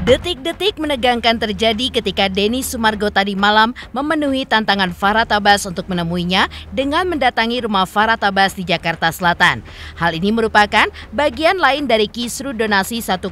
Detik-detik menegangkan terjadi ketika Denny Sumargo tadi malam memenuhi tantangan Farhad Abbas untuk menemuinya dengan mendatangi rumah Farhad Abbas di Jakarta Selatan. Hal ini merupakan bagian lain dari kisru donasi 1,5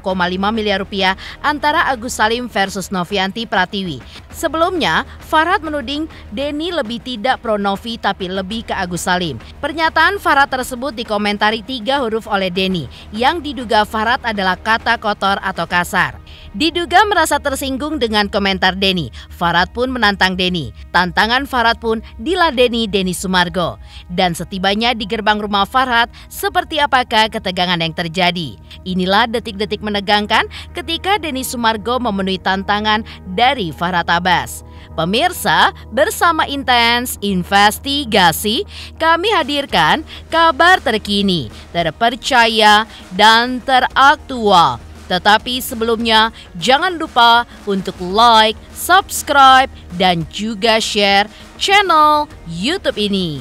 miliar rupiah antara Agus Salim versus Novianti Pratiwi. Sebelumnya, Farhad menuding Denny lebih tidak pro Novi tapi lebih ke Agus Salim. Pernyataan Farhad tersebut dikomentari 3 huruf oleh Denny yang diduga Farhad adalah kata kotor atau kasar. Diduga merasa tersinggung dengan komentar Denny, Farhad pun menantang Denny. Tantangan Farhad pun diladeni Denny Sumargo. Dan setibanya di gerbang rumah Farhad, seperti apakah ketegangan yang terjadi? Inilah detik-detik menegangkan ketika Denny Sumargo memenuhi tantangan dari Farhad Abbas. Pemirsa, bersama Intens Investigasi, kami hadirkan kabar terkini, terpercaya, dan teraktual. Tetapi sebelumnya, jangan lupa untuk like, subscribe, dan juga share channel YouTube ini.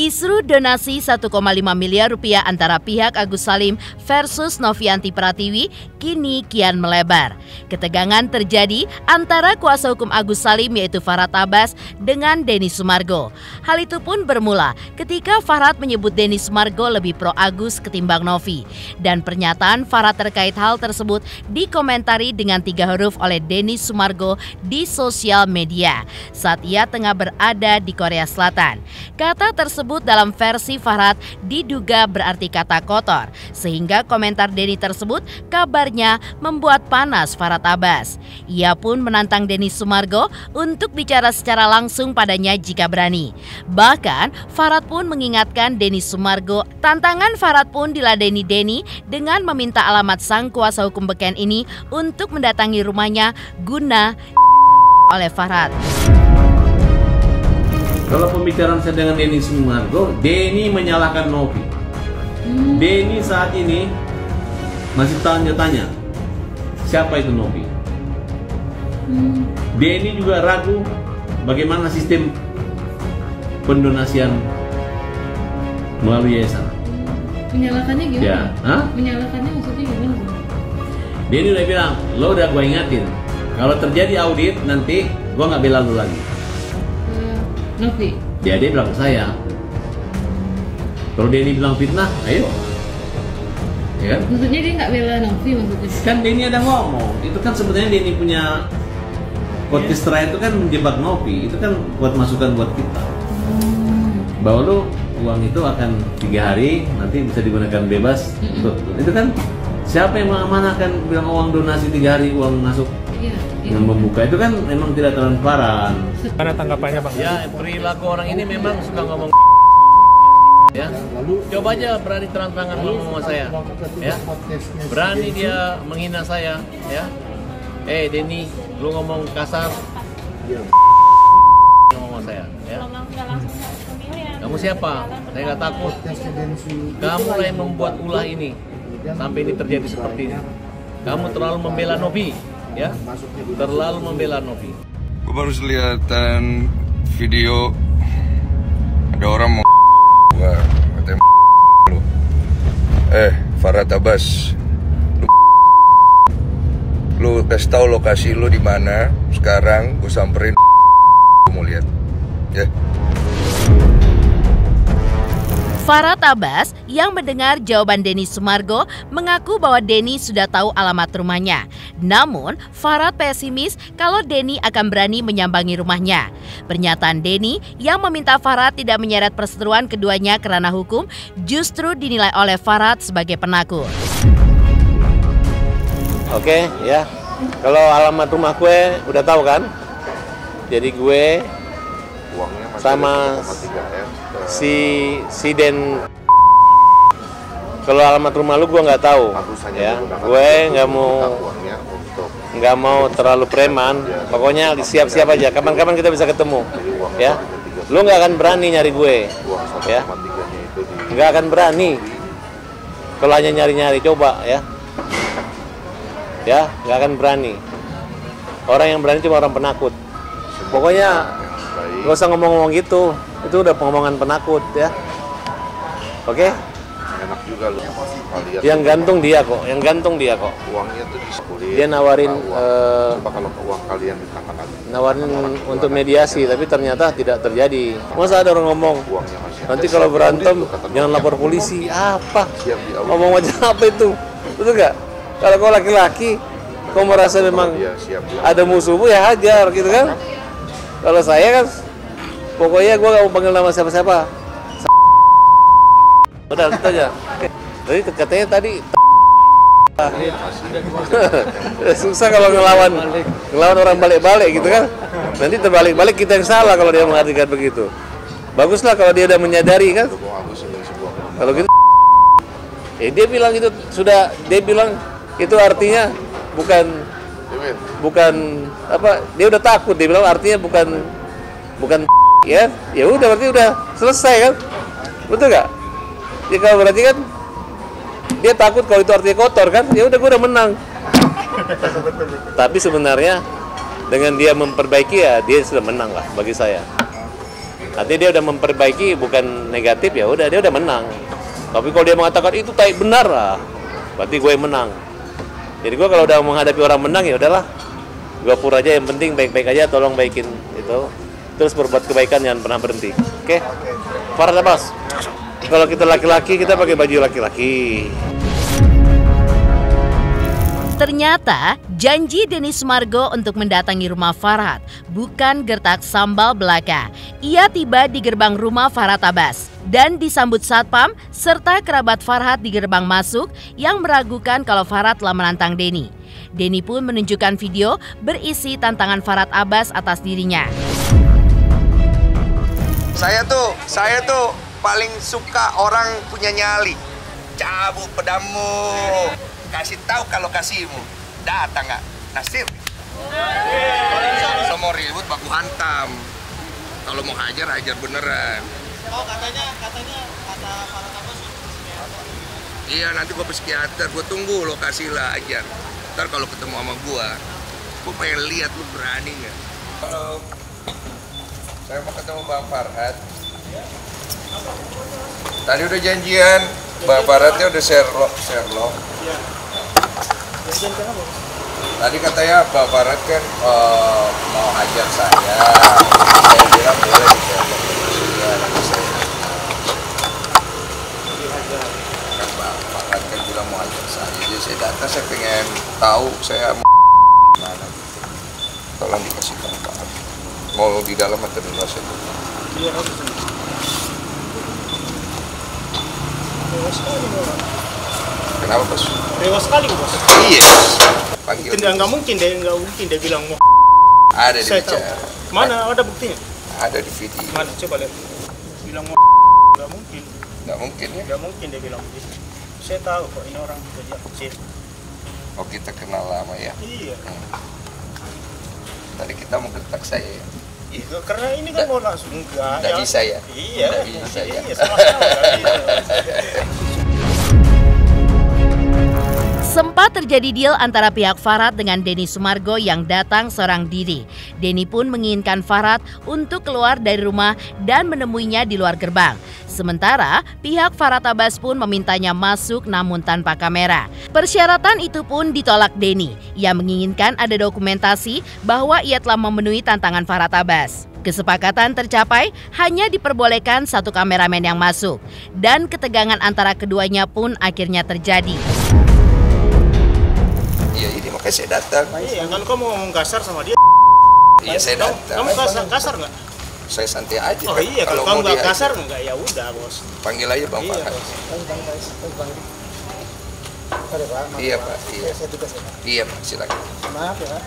Kisru donasi 1,5 miliar rupiah antara pihak Agus Salim versus Novianti Pratiwi kini kian melebar. Ketegangan terjadi antara kuasa hukum Agus Salim yaitu Farhad Abbas dengan Denny Sumargo. Hal itu pun bermula ketika Farhad menyebut Denny Sumargo lebih pro Agus ketimbang Novi. Dan pernyataan Farhad terkait hal tersebut dikomentari dengan 3 huruf oleh Denny Sumargo di sosial media saat ia tengah berada di Korea Selatan. Kata tersebut dalam versi Farhad diduga berarti kata kotor, sehingga komentar Denny tersebut kabarnya membuat panas Farhad Abbas. Ia pun menantang Denny Sumargo untuk bicara secara langsung padanya jika berani. Bahkan Farhad pun mengingatkan Denny Sumargo. Tantangan Farhad pun diladeni Denny dengan meminta alamat sang kuasa hukum beken ini untuk mendatangi rumahnya guna oleh Farhad. Kalau pembicaraan saya dengan Denny Sumargo, Denny menyalahkan Novi. Denny saat ini masih tanya-tanya, siapa itu Novi? Denny juga ragu bagaimana sistem pendonasian melalui yayasan. Menyalahkannya gimana? Ya, Menyalahkannya maksudnya gimana? Denny udah bilang, lo udah gue ingatin, kalau terjadi audit nanti gue nggak bela lo lagi. Novi? Dia bilang ke saya, kalau Denny bilang fitnah, ayo. Ya kan? Maksudnya dia nggak bela Novi maksudnya? Kan Denny ada ngomong, itu kan sebenarnya Denny punya orkestra itu kan menjebak Novi, itu kan buat masukan buat kita. Bahwa lo uang itu akan 3 hari, nanti bisa digunakan bebas. Itu kan siapa yang mengamanahkan bilang uang donasi 3 hari uang masuk? Yang membuka itu kan memang tidak transparan. Mana tanggapannya Bang? Ya, perilaku orang ini memang suka ngomong ya. Coba aja berani terang-terangan ngomong sama saya ya. Berani dia menghina saya ya. Denny, lu ngomong kasar ngomong saya ya. Kamu siapa? Saya nggak takut. Kamu lah yang membuat ulah ini sampai ini terjadi seperti ini. Kamu terlalu membela Novi ya, terlalu membela Novi. Gue baru kelihatan video ada orang mau gua katanya lu. Farhad Abbas, lu kasih tahu lokasi lu di mana sekarang, gue samperin mau lihat ya. Farhad Abbas yang mendengar jawaban Denny Sumargo mengaku bahwa Denny sudah tahu alamat rumahnya. Namun, Farhad pesimis kalau Denny akan berani menyambangi rumahnya. Pernyataan Denny yang meminta Farhad tidak menyeret perseteruan keduanya kerana hukum justru dinilai oleh Farhad sebagai penakut. Oke, ya. Kalau alamat rumah gue udah tahu kan? Jadi gue sama si Den, kalau alamat rumah lu gue nggak tahu ya, gue nggak mau nggak mau terlalu preman, pokoknya siap-siap aja. Kapan-kapan kita bisa ketemu, ya. Lu nggak akan berani nyari gue, ya. Nggak akan berani. Kalau hanya nyari-nyari, coba, ya. Ya, nggak akan berani. Orang yang berani cuma orang penakut. Pokoknya nggak usah ngomong-ngomong gitu. Itu udah pengomongan penakut, ya. Oke? Enak juga lu. Yang gantung dia kok, Uangnya tuh disekulit. Dia nawarin coba kalau uang kalian di tangan aku. nawarin untuk mediasi, tapi ternyata tidak terjadi. Masa ada orang ngomong, Uangnya masih ada. nanti kalau berantem Kata jangan lapor polisi. Apa? Siap di awal. Ngomong macam apa itu? Betul nggak? Kalau kau laki-laki, kau merasa memang Dia siap di awal. ada musuhmu ya hajar, gitu kan? Kalau saya kan, pokoknya gue gak mau panggil nama siapa-siapa. Udah, itu aja. Jadi katanya tadi susah kalau ngelawan orang balik-balik gitu kan. Nanti terbalik-balik kita yang salah kalau dia mengartikan begitu. Baguslah kalau dia udah menyadari kan. Kalau gitu dia bilang itu sudah, dia bilang itu artinya bukan apa, dia udah takut, dia bilang artinya bukan ya udah, berarti udah selesai kan, betul nggak? Ya kalau berarti kan dia takut kalau itu artinya kotor kan, ya udah gue udah menang. Tapi sebenarnya dengan dia memperbaiki ya dia sudah menang lah bagi saya. Artinya dia udah memperbaiki, bukan negatif, ya udah dia udah menang. Tapi kalau dia mengatakan itu tai benar lah, berarti gue yang menang. Jadi gue kalau udah menghadapi orang menang ya udahlah, gue pura aja, yang penting baik-baik aja, tolong baikin itu, terus berbuat kebaikan, jangan pernah berhenti. Oke? Farhat Abbas. Kalau kita laki-laki, kita pakai baju laki-laki. Ternyata janji Denny Sumargo untuk mendatangi rumah Farhat bukan gertak sambal belaka. Ia tiba di gerbang rumah Farhat Abbas dan disambut satpam serta kerabat Farhat di gerbang masuk yang meragukan kalau Farhat telah menantang Denny. Denny pun menunjukkan video berisi tantangan Farhat Abbas atas dirinya. Saya tuh paling suka orang punya nyali. Cabut pedangmu, kasih tahu kalau kasihmu. Datang nggak? Nasir. Kalau mau ribut baku hantam. Kalau mau hajar beneran. Oh katanya kata Farhat Abbas psikiater. Iya, nanti gua psikiater, gua tunggu lokasi lah ajar. Ntar kalau ketemu sama gua pengen lihat lu berani nggak. Halo, saya mau ketemu Bang Farhat. Tadi udah janjian, Bang Farhatnya udah Sherlock. Janjian kenapa? Tadi katanya Bang Farhat kan mau hajar saya. Saya bilang boleh di Sherlock. Ya, nanti saya kan Bang Farhat kan bilang mau hajar saya. Jadi saya datang, saya pengen tahu saya mana. Tolong dikasih tahu Pak. Mau di dalam atau di luar saya? Iya, harus. Dewa sekali, Bos. Kenapa, Bos? Dewa sekali, Bos. Iya. Panggil. Nggak mungkin dia bilang mau. Ada di Saya tahu. bicara. Mana ada buktinya? Ada di video. Mana? Coba lihat. Bilang mau. Nggak mungkin. Nggak mungkin ya? Nggak mungkin dia bilang begitu. Saya tahu kok ini orang kerja kecil. Oh, kita kenal lama ya? Iya. Tadi kita mau gertak saya ya? Iya, karena ini kan mau langsung enggak. Nggak bisa ya? Iya. Nggak bisa ya? Iya, sama-sama. Iya. Sempat terjadi deal antara pihak Farhat dengan Denny Sumargo yang datang seorang diri. Denny pun menginginkan Farhat untuk keluar dari rumah dan menemuinya di luar gerbang. Sementara pihak Farhat Abbas pun memintanya masuk namun tanpa kamera. Persyaratan itu pun ditolak Denny. Ia menginginkan ada dokumentasi bahwa ia telah memenuhi tantangan Farhat Abbas. Kesepakatan tercapai, hanya diperbolehkan satu kameramen yang masuk. Dan ketegangan antara keduanya pun akhirnya terjadi. Iya, ini makanya saya datang. Iya, kan kamu ngomong kasar sama dia. Iya, saya datang. Kamu kasar nggak? Saya santai aja. Oh iya, kalau kamu mau nggak diajar, kasar nggak, ya udah, Bos. panggil aja Bang Iya, Farhat. Bos. Iya, Pak. Iya. Iya, Pak, silakan. Maaf ya.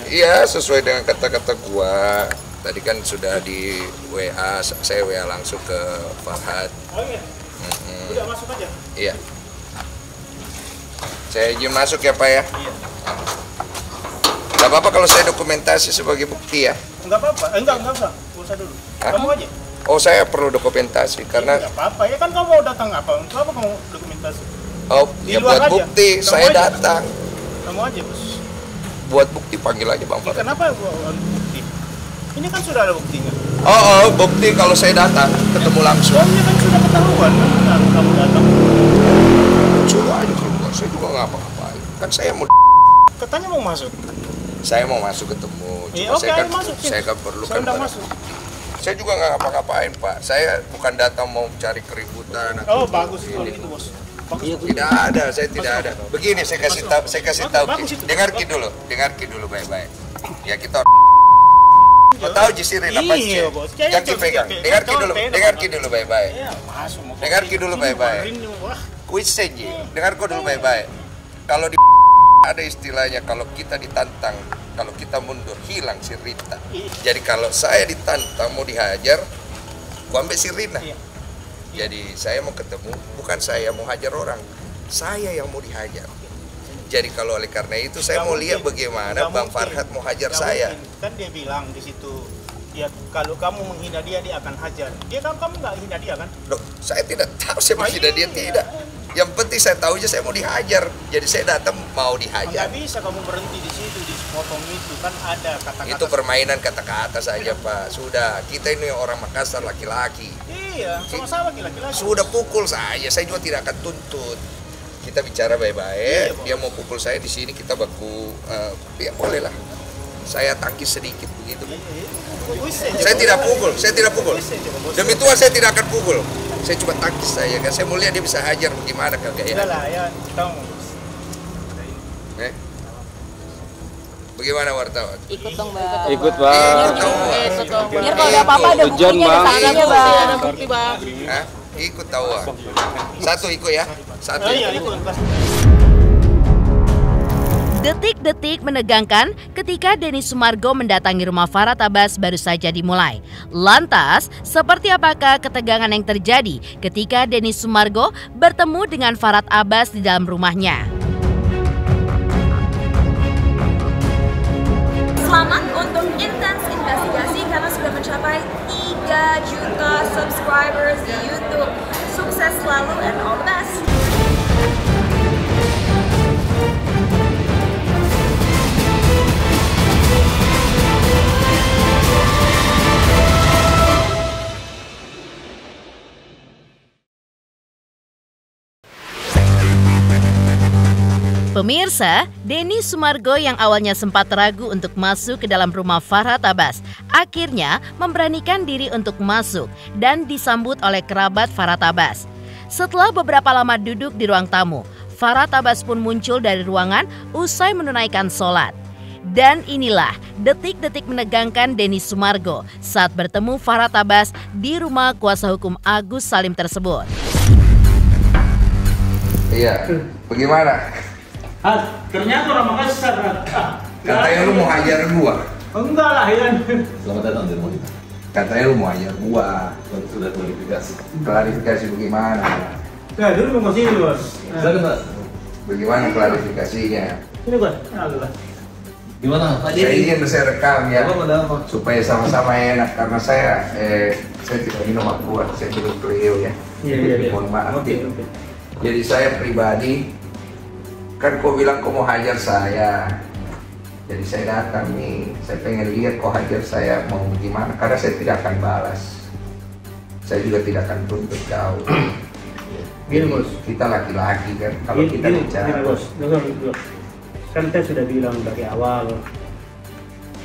Iya, sesuai dengan kata-kata gua. Tadi kan sudah di WA, saya WA langsung ke Farhat. Oh iya. Udah masuk aja. Iya. Saya izin masuk ya, Pak ya. Iya. Nggak apa-apa kalau saya dokumentasi sebagai bukti ya? Enggak apa-apa, enggak usah. Nggak usah dulu. Hah? Kamu aja. Oh, saya perlu dokumentasi karena Enggak apa-apa, ya kan kamu mau datang apa? Untuk apa kamu dokumentasi? oh Di ya luar buat aja. bukti Kamu saya aja. datang. Kamu aja, Bos. Buat bukti panggil aja Bang Ya, Farhat. kenapa buat bukti? Ini kan sudah ada buktinya. Oh, bukti kalau saya datang ketemu langsung. Soalnya kan sudah ketahuan kan kamu datang. Suruh aja keluar, saya juga nggak apa-apain. Kan saya Katanya mau masuk. mau masuk ketemu. Iya, Cuma oke, saya kan ayo masuk, sini. saya kan perlukan Saya udah barang masuk. bukti. Saya juga nggak ngapa-ngapain Pak. Saya bukan datang mau cari keributan. Oh, atau bagus kalau ini. itu, Bos. Bagus. Tidak ada, saya tidak ada. Begini saya kasih tahu, Bagus itu. dengarki dulu baik-baik. Ya kita mau tahu jisirin apa sih? Iya, Bos. Jangan dipegang. Dengarki dulu baik-baik. Iya, masuk. mau Dengarki kopi. dulu Ini baik-baik. kemarin nih, wah. Kuis saja. Dengarku dulu baik-baik. Kalau di ada istilahnya kalau kita ditantang, kalau kita mundur hilang si Rita. Jadi kalau saya ditantang mau dihajar, gua ambil si Rina. Iya. Jadi saya mau ketemu, bukan saya mau hajar orang, saya yang mau dihajar. Jadi kalau oleh karena itu saya Nggak mau lihat mungkin. bagaimana Nggak Bang mungkin. Farhat mau hajar Nggak saya. mungkin. Kan dia bilang di situ, ya kalau kamu menghina dia akan hajar. Dia kan kamu nggak hina dia kan? Loh, saya tidak tahu saya menghina dia Iya. tidak. Yang penting saya tahu aja saya mau dihajar. Jadi saya datang mau dihajar. Nggak bisa kamu berhenti di situ di potong itu kan ada kata-kata. Itu permainan kata-kata saja Pak. Sudah, kita ini orang Makassar laki-laki. Iya, sama-sama laki-laki. Sudah pukul saya juga tidak akan tuntut. Kita bicara baik-baik, dia mau pukul saya di sini kita baku, ya boleh lah. Saya tangkis sedikit begitu. Saya tidak pukul. Demi Tuhan saya tidak akan pukul. Saya cuma tangkis saya kan. Saya mau lihat dia bisa hajar bagaimana kagak ya. Enggak lah ya, tahu. Bagaimana wartawan? Ikut dong, Bang. Ikut Bang. Ikut dong, Bang. Biar kalau ada apa-apa ada Tujuan, buktinya, ada Bang. saksinya, Bang. Ada bukti, Bang. Hah? Ikut tahu. Satu ikut ya. Satu. Iya, ikut. Detik-detik menegangkan ketika Denny Sumargo mendatangi rumah Farhat Abbas baru saja dimulai. Lantas, seperti apakah ketegangan yang terjadi ketika Denny Sumargo bertemu dengan Farhat Abbas di dalam rumahnya? Selamat untuk Intens Investigasi karena sudah mencapai 3 juta subscribers di YouTube. Sukses selalu and all the best. Pemirsa, Denny Sumargo yang awalnya sempat ragu untuk masuk ke dalam rumah Farhat Abbas, akhirnya memberanikan diri untuk masuk dan disambut oleh kerabat Farhat Abbas. Setelah beberapa lama duduk di ruang tamu, Farhat Abbas pun muncul dari ruangan usai menunaikan sholat. Dan inilah detik-detik menegangkan Denny Sumargo saat bertemu Farhat Abbas di rumah kuasa hukum Agus Salim tersebut. Iya, bagaimana? Ternyata orang Makassar. Katanya lu mau hajar gua. Enggak lah, ya. Selamat datang di rumah kita. Katanya lu mau hajar gua. Sudah klarifikasi. Klarifikasi bagaimana? Ya, dulu mau sini, Bos. Silakan Pak. Bagaimana klarifikasinya? Ini, Bos. Allah. Gimana Pak Saya Denny? ingin saya rekam ya, Apa ada apa? supaya sama-sama enak karena saya tidak minum akuat, saya minum Cleo ya. Iya. Mohon maaf. Oke. Jadi saya pribadi kan kau bilang kau mau hajar saya, jadi saya datang nih, saya pengen lihat kau hajar saya mau gimana, karena saya tidak akan balas, saya juga tidak akan tuntut kau. Gini, Bos. Kita laki-laki kan, kalau kita bicara. Bos. Dengar dulu. Kan saya sudah bilang dari awal,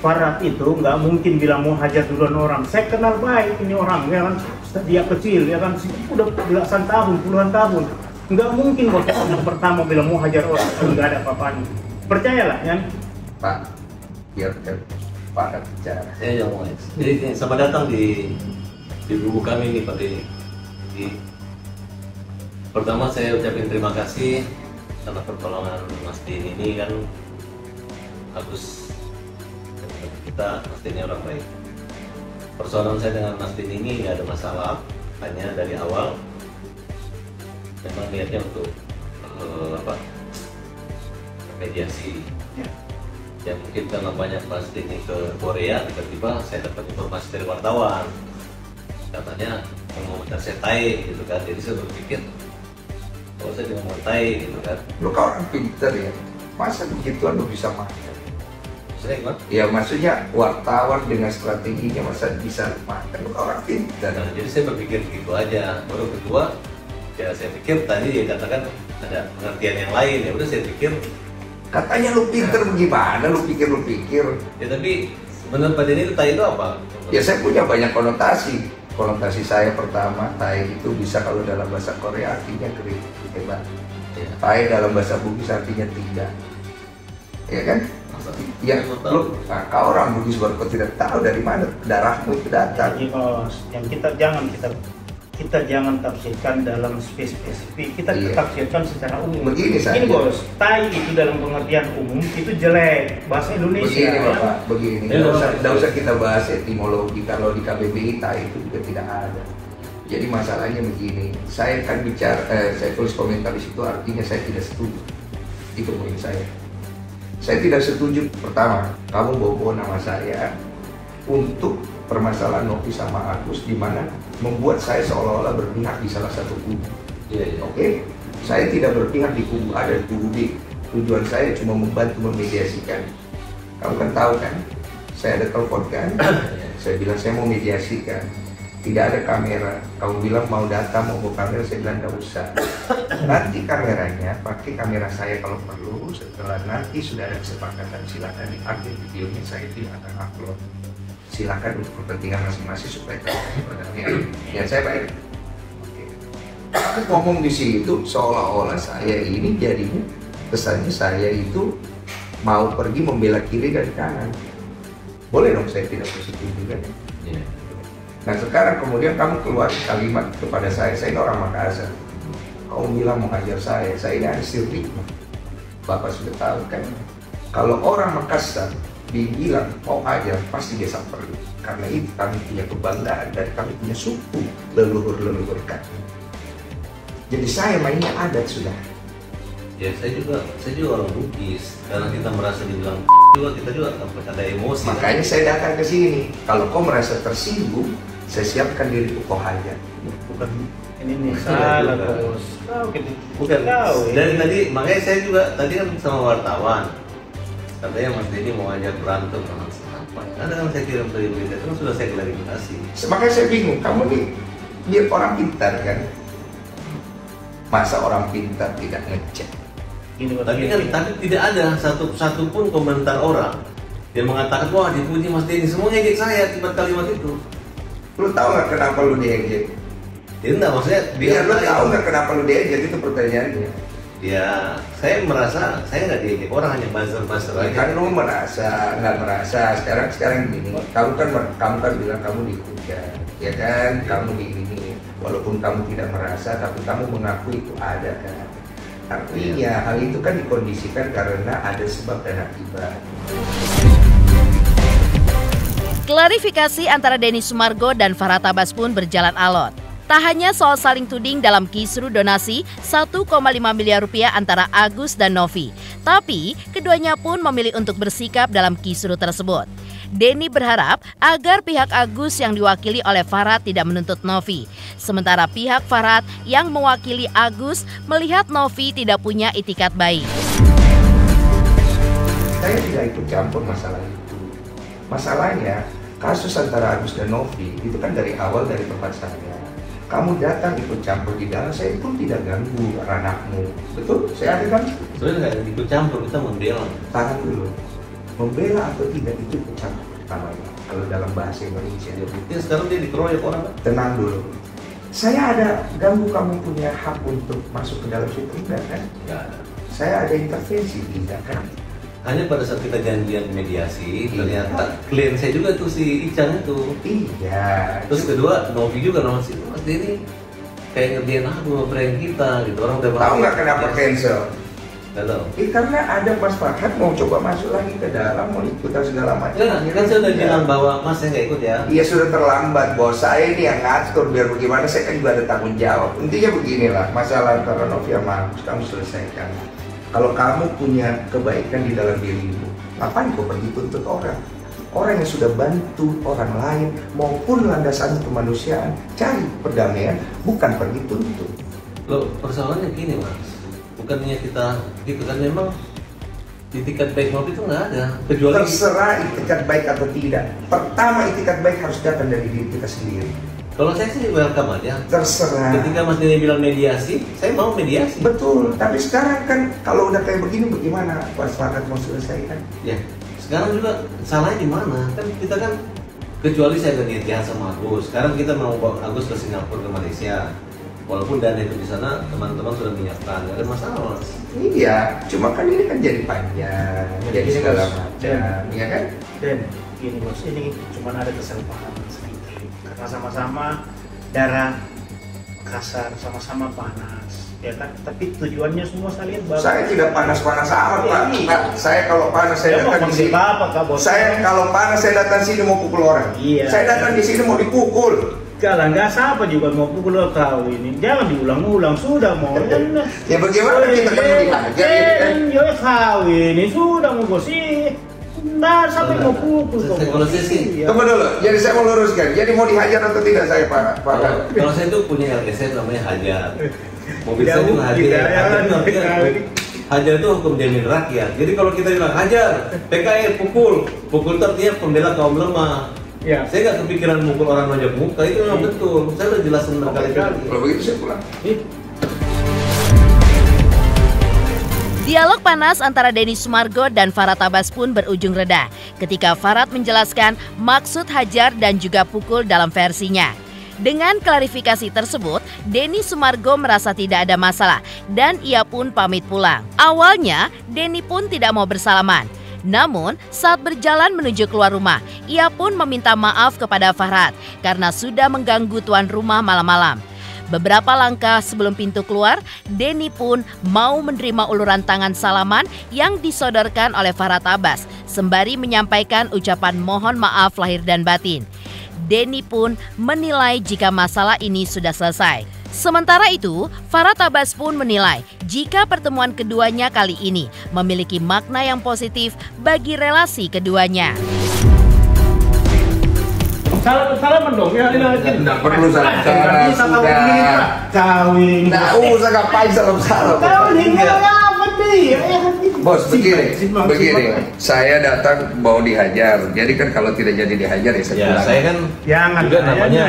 Farhat itu nggak mungkin bilang mau hajar duluan orang. Saya kenal baik ini orang, ya kan, dia kecil, ya kan, udah belasan tahun, puluhan tahun. Nggak mungkin Bos yang pertama bilang mau hajar orang, nggak ada apa-apanya. Percayalah, ya. Pak, biar Pak bicara. Saya yang mulai. Jadi selamat datang di buku kami nih Pak Denny. Pertama saya ucapin terima kasih karena pertolongan Mas Denny ini kan Agus kita, Mas Denny orang baik. Persoalan saya dengan Mas Denny ini nggak ada masalah, hanya dari awal memang niatnya untuk mediasi. Ya mungkin karena banyak bahas ini ke Korea, tiba-tiba saya dapat informasi dari wartawan. Katanya mau saya tai gitu kan, jadi saya berpikir kalau saya mau tai gitu kan. Lu kan orang pintar ya, masa begituan lu bisa makan? Ya maksudnya wartawan dengan strateginya masa bisa makan, lu orang pintar. Nah, jadi saya berpikir begitu aja. Baru kedua, ya saya pikir tadi dia katakan ada pengertian yang lain, ya udah saya pikir katanya lu pintar bagaimana, lu pikir. Ya tapi menurut Pak Denny itu tai itu apa? Ya saya punya banyak konotasi. Konotasi saya pertama, tai itu bisa kalau dalam bahasa Korea artinya kering, hebat. Ya. Tai dalam bahasa Bugis artinya tidak. Ya kan? Ya, lu, nah, kau orang Bugis baru kau tidak tahu dari mana darahmu itu datang. Jadi yang kita jangan tafsirkan dalam spesifik, kita tafsirkan secara umum. Begini saja. Ini bos, tai itu dalam pengertian umum itu jelek bahasa Indonesia. Begini Bapak, begini. Tidak usah kita bahas etimologi, kalau di KBBI tai itu juga tidak ada. Jadi masalahnya begini, saya kan bicara, saya tulis komentar di situ artinya saya tidak setuju. Itu poin saya. Saya tidak setuju, pertama, kamu bawa nama saya untuk permasalahan Novi sama Agus, di mana membuat saya seolah-olah berpihak di salah satu kubu. Oke? Saya tidak berpihak di kubu A dan kubu B. Tujuan saya cuma membantu memediasikan. Kamu kan tahu kan? Saya ada telepon kan? Saya bilang saya mau mediasikan. Tidak ada kamera. Kamu bilang mau data, mau bawa kamera, saya bilang tidak usah. Nanti kameranya, pakai kamera saya kalau perlu. Setelah nanti sudah ada kesepakatan, silakan diambil videonya, saya tidak akan upload. Silakan untuk kepentingan masing-masing supaya ya saya baik. Aku ngomong di situ seolah-olah saya ini jadinya kesannya saya itu mau pergi membela kiri dan kanan. Boleh dong saya tidak positif juga ya. Nah sekarang kemudian kamu keluar kalimat kepada saya ini orang Makassar. Kamu bilang mau ajar saya ini ada sirri. Bapak sudah tahu kan, kalau orang Makassar dibilang mau ajar pasti dia samperin. Karena itu kami punya kebanggaan dan kami punya suku leluhur kami. Jadi saya mainnya adat sudah. Ya saya juga orang Bugis. Karena kita merasa dibilang kita juga ada emosi. Makanya saya datang ke sini. Kalau kau merasa tersinggung, saya siapkan diri kau hajat. Bukan ini salah bos. Bukan. Dari tadi makanya saya juga tadi kan sama wartawan. Katanya Mas Denny mau ajak berantem sama apa? Karena kan saya kirim dari berita itu sudah saya klarifikasi. Makanya saya bingung. Kamu nih dia orang pintar kan? Masa orang pintar tidak ngecek? Tapi tidak ada satu pun komentar orang yang mengatakan wah dipuji Mas Denny, semua ngejek saya cuma kalimat itu. Lu tahu nggak kenapa lu diejek? Ya enggak, maksudnya biar lu tahu nggak kenapa lu diejek, itu pertanyaannya. Ya saya merasa saya nggak diejek, orang hanya buzzer aja. Kan lu merasa nggak merasa sekarang gini. Kamu kan bilang kamu dihujat, ya kan? Kamu di ini, walaupun kamu tidak merasa, tapi kamu mengakui itu ada kan? Artinya hal itu kan dikondisikan karena ada sebab dan akibat. Klarifikasi antara Denny Sumargo dan Farah Tabas pun berjalan alot. Tak hanya soal saling tuding dalam kisru donasi 1,5 miliar rupiah antara Agus dan Novi, tapi keduanya pun memilih untuk bersikap dalam kisru tersebut. Denny berharap agar pihak Agus yang diwakili oleh Farhat tidak menuntut Novi. Sementara pihak Farhat yang mewakili Agus melihat Novi tidak punya itikat baik. Saya tidak ikut campur masalah itu. Masalahnya kasus antara Agus dan Novi itu kan dari awal dari tempat saya. Kamu datang ikut campur di dalam, saya pun tidak ganggu ranahmu. Betul? Saya ada kan? Sebenarnya nggak ikut campur, kita membela. Tahan dulu. Membela atau tidak itu ikut campur pertamanya. Kalau dalam bahasa Indonesia. Ya, sekarang dia dikeroyok orang. Tenang dulu. Saya ada ganggu kamu punya hak untuk masuk ke dalam situ, enggak kan? Enggak ada. Saya ada intervensi, tidak kan? Hanya pada saat kita janjian mediasi, ternyata klien saya juga tuh si Ican itu. Iya. Terus kedua, Novi juga nama si Mas Denny kayak ngerjain aku nge-prank kita gitu. Orang udah tahu nggak kenapa cancel? Nggak tahu. Karena ada Mas Farhat mau coba masuk lagi ke dalam, mau ikutan segala macam. Ya, kan saya udah bilang bahwa Mas saya nggak ikut ya. Iya sudah terlambat bos, saya ini yang ngatur biar bagaimana, saya kan juga ada tanggung jawab. Intinya beginilah, masalah antara Novi sama Agus kamu selesaikan. Kalau kamu punya kebaikan di dalam dirimu, Ngapain kau pergi tuntut orang? Orang yang sudah bantu orang lain maupun landasan kemanusiaan cari perdamaian, bukan pergi tuntut. Loh, persoalannya gini Mas, bukannya kita gitu kan, memang di itikat baik maupun itu nggak ada, kecuali terserah itikat baik atau tidak. Pertama, itikat baik harus datang dari diri kita sendiri. kalau saya sih welcome aja. Terserah. Ketika Mas Denny bilang mediasi, saya mau mediasi. Betul, tapi sekarang kan kalau udah kayak begini bagaimana Pak Farhat mau selesaikan? Ya, sekarang juga salahnya di mana? Kan kita kan, kecuali saya ada niat jahat sama Agus. Sekarang kita mau bawa Agus ke Singapura, ke Malaysia. Walaupun dana itu di sana teman-teman sudah menyiapkan, nggak ada masalah Mas. Iya, cuma kan ini kan jadi panjang, jadi segala macam, ya kan? Dan gini Mas, ini cuma ada kesalahpahaman sedikit karena sama-sama darah kasar, sama-sama panas, ya kan? Tapi tujuannya semua saling bagus. Saya tidak panas-panas amat Pak. Nah, saya kalau panas saya datang di sini. Saya kalau panas saya datang sini mau pukul orang. Iya. Saya datang di sini mau dipukul. Kalau nggak siapa juga mau pukul lo tahu ini. Jangan diulang-ulang, sudah mau. Ya bagaimana kita kan mau dihajar ya kan? Ya tahu ini sudah mau gosip. Nah, sampai mau pukul. Kalau saya sih, Tunggu dulu. Jadi saya mau luruskan. Jadi mau dihajar atau tidak saya Pak? kalau saya itu punya LSM namanya hajar. Mobil saya juga hajar. Hajar itu hukum jamin rakyat. Jadi kalau kita bilang hajar, PKI pukul itu artinya pembela kaum lemah. Ya. Saya nggak kepikiran mukul orang nonjok muka, itu memang betul. Saya udah jelasin berkali-kali. Kalau begitu saya pulang. Dialog panas antara Denny Sumargo dan Farhat Abbas pun berujung reda ketika Farhat menjelaskan maksud hajar dan juga pukul dalam versinya. Dengan klarifikasi tersebut, Denny Sumargo merasa tidak ada masalah dan ia pun pamit pulang. Awalnya, Denny pun tidak mau bersalaman. Namun, saat berjalan menuju keluar rumah, ia pun meminta maaf kepada Farhat karena sudah mengganggu tuan rumah malam-malam. Beberapa langkah sebelum pintu keluar, Denny pun mau menerima uluran tangan salaman yang disodorkan oleh Farhat Abbas, sembari menyampaikan ucapan mohon maaf lahir dan batin. Denny pun menilai jika masalah ini sudah selesai. Sementara itu, Farhat Abbas pun menilai jika pertemuan keduanya kali ini memiliki makna yang positif bagi relasi keduanya. Salaman dong, ya ini aja. Tidak perlu salam-salam, sudah. Kawin. Nggak usah ngapain salam-salam. Kawin, apa dia? Bos, begini, saya datang mau dihajar. Jadi kan kalau tidak jadi dihajar ya saya pulang. Saya kan jangan juga namanya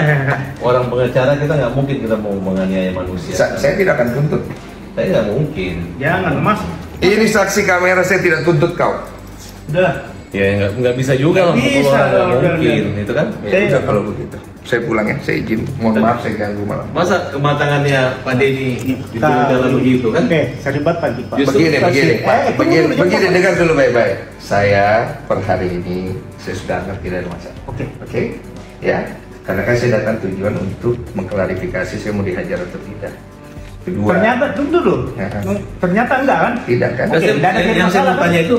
orang pengacara, kita nggak mungkin kita mau menganiaya manusia. Saya tidak akan tuntut. Saya nggak mungkin. Jangan Mas. Ini saksi kamera, saya tidak tuntut kau. Udah. Ya nggak bisa juga lah, nggak mungkin itu kan. Ya udah kalau begitu, saya pulang ya, saya izin. Mohon maaf saya ganggu malam. Masa kematangannya Pak Denny itu dalam begitu kan? Oke, saya debat pagi Pak. Begini, dengar dulu baik-baik. Saya per hari ini saya sudah ngerti dari masalah. Oke, ya. Karena kan saya datang tujuan untuk mengklarifikasi saya mau dihajar atau tidak. Kedua. Ternyata tunggu dulu. Ternyata enggak kan? Tidak kan? Yang saya mau tanya itu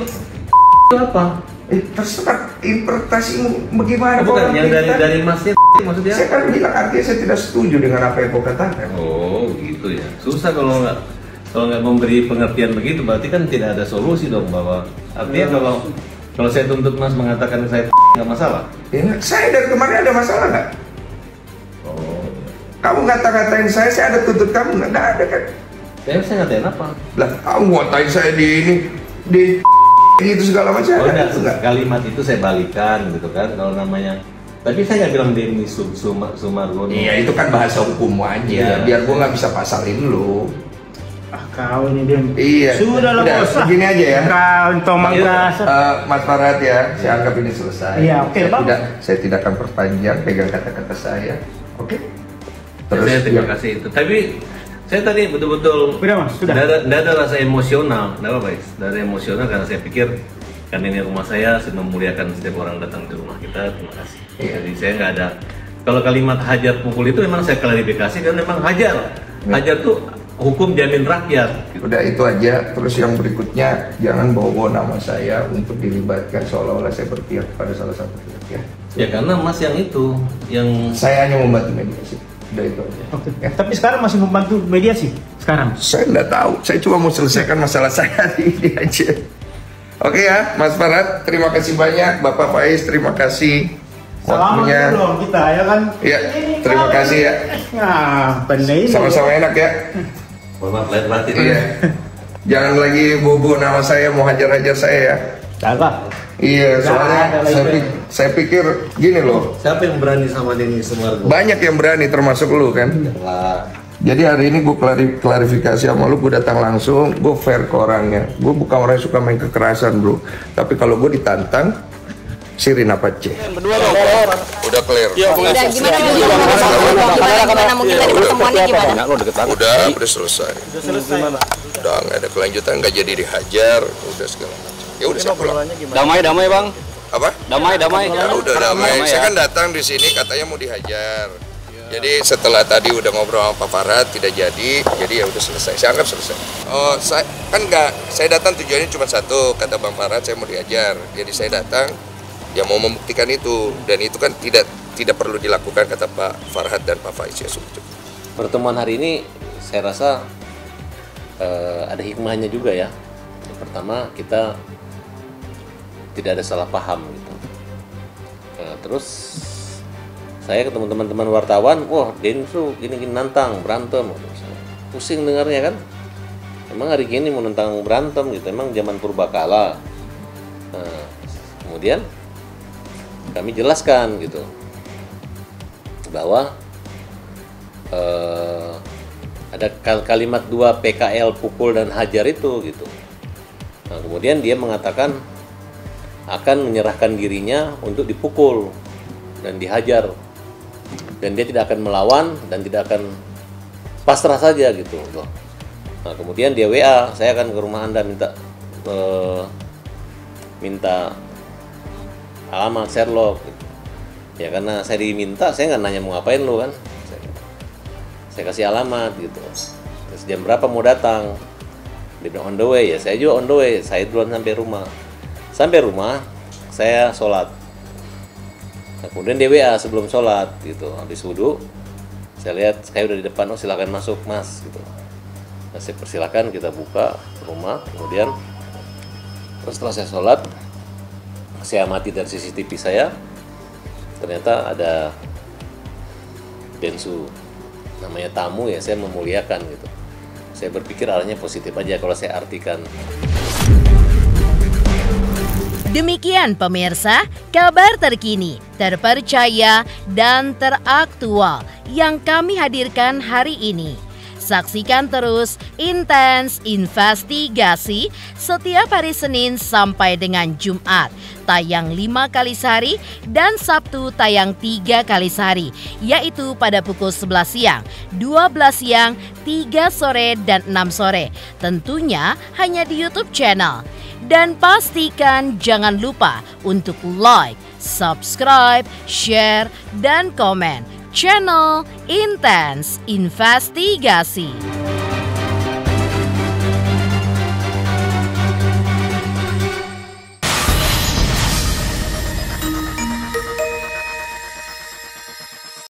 apa? Terserah interpretasimu bagaimana. Bukan yang dari masnya maksudnya? Saya kan bilang artinya saya tidak setuju dengan apa yang kau katakan. Oh gitu ya. Susah kalau nggak memberi pengertian begitu, berarti kan tidak ada solusi dong, bahwa artinya kalau saya tuntut Mas mengatakan saya nggak masalah. Ya, saya dari kemarin ada masalah nggak? Oh. Kamu ngata-ngatain saya ada tuntut kamu nggak ada kan? Saya ngatain apa? Lah kamu ngatain saya di itu segala macam. Oh, enggak, kalimat itu saya balikan gitu kan, kalau namanya. Tapi saya nggak bilang Denny Sumargo. Iya, itu kan bahasa hukum aja. Biar gua nggak bisa pasalin lu. Kau ini dia. Iya. Sudah lah bos. Begini aja ya. Kau tomang Mas Farhat ya, saya anggap ini selesai. Iya, oke, Bang. Saya tidak akan perpanjang pegang kata-kata saya. Oke. Terus saya terima kasih itu. Tapi saya tadi betul-betul sudah. Tidak ada rasa emosional, tidak apa-apa, dari emosional karena saya pikir kan ini rumah saya memuliakan setiap orang datang ke rumah kita, terima kasih. Jadi saya nggak ada. Kalau kalimat hajar pukul itu memang saya klarifikasi kan memang hajar. Hajar tuh hukum jamin rakyat. Udah itu aja. Terus yang berikutnya jangan bawa-bawa nama saya untuk dilibatkan seolah-olah saya berpihak pada salah satu pihak ya. Ya karena Mas yang itu yang saya hanya membantu mediasi. Udah itu aja. Ya. Tapi sekarang masih membantu mediasi sekarang? Saya nggak tahu. Saya cuma mau selesaikan masalah saya hari ini aja. Oke ya, Mas Farhat, terima kasih banyak. Bapak Faiz, terima kasih waktunya. Selamat kita ya kan. Iya, terima kasih ya. Nah, bener ini. Sama-sama enak ya. Maaf lahir batin. Iya. Jangan lagi bobo nama saya, mau hajar-hajar saya ya. Jaga. Iya, soalnya saya pikir gini loh. Siapa yang berani sama Denny Sumargo? Banyak yang berani termasuk lu kan. Jadi hari ini gue klarifikasi sama lu, gue datang langsung, gue fair ke orangnya. Gue bukan orang yang suka main kekerasan bro. Tapi kalau gue ditantang, Sirin apa C? Berdua dong. Udah clear. Udah gimana mungkin tadi pertemuannya gimana? Udah selesai. Udah nggak ada kelanjutan, nggak jadi dihajar, udah segala macam. Ya udah saya pulang. Damai bang. Apa? Damai. Ya udah damai. Saya kan datang di sini katanya mau dihajar. Jadi setelah tadi udah ngobrol sama Pak Farhat tidak jadi ya udah selesai. Saya anggap selesai. Oh, saya datang tujuannya cuma satu, kata Bang Farhat saya mau dihajar. Jadi saya datang ya mau membuktikan itu, dan itu kan tidak perlu dilakukan kata Pak Farhat dan Pak Faiz ya sudah. Pertemuan hari ini saya rasa ada hikmahnya juga ya. Yang pertama, kita tidak ada salah paham gitu. Terus saya ketemu teman-teman wartawan, wah Densu gini nantang berantem, pusing dengarnya kan. Emang hari gini mau nantang berantem gitu, emang zaman purbakala. Kemudian kami jelaskan gitu bahwa ada kalimat 2 PKL pukul dan hajar itu gitu. Nah, kemudian dia mengatakan akan menyerahkan dirinya untuk dipukul dan dihajar, dan dia tidak akan melawan dan tidak akan pasrah saja gitu loh. Nah, kemudian dia WA, saya akan ke rumah Anda minta alamat Sherlock gitu. Ya karena saya diminta, saya nggak nanya mau ngapain lo kan, saya kasih alamat gitu. Terus jam berapa mau datang, dia bilang on the way, ya saya juga on the way, saya duluan sampai rumah saya sholat. Nah, kemudian dia WA sebelum sholat gitu, habis wudhu saya lihat saya udah di depan, oh silakan masuk mas gitu. Nah, saya persilakan, kita buka rumah, kemudian setelah saya sholat saya amati dari CCTV saya, ternyata ada Densu, namanya tamu ya, saya memuliakan gitu. Saya berpikir arahnya positif aja kalau saya artikan. Demikian pemirsa, kabar terkini, terpercaya, dan teraktual yang kami hadirkan hari ini. Saksikan terus Intens Investigasi setiap hari Senin sampai dengan Jumat, tayang 5 kali sehari dan Sabtu tayang 3 kali sehari, yaitu pada pukul 11 siang, 12 siang, 3 sore, dan 6 sore. Tentunya hanya di YouTube channel. Dan pastikan jangan lupa untuk like, subscribe, share, dan komen channel Intens Investigasi.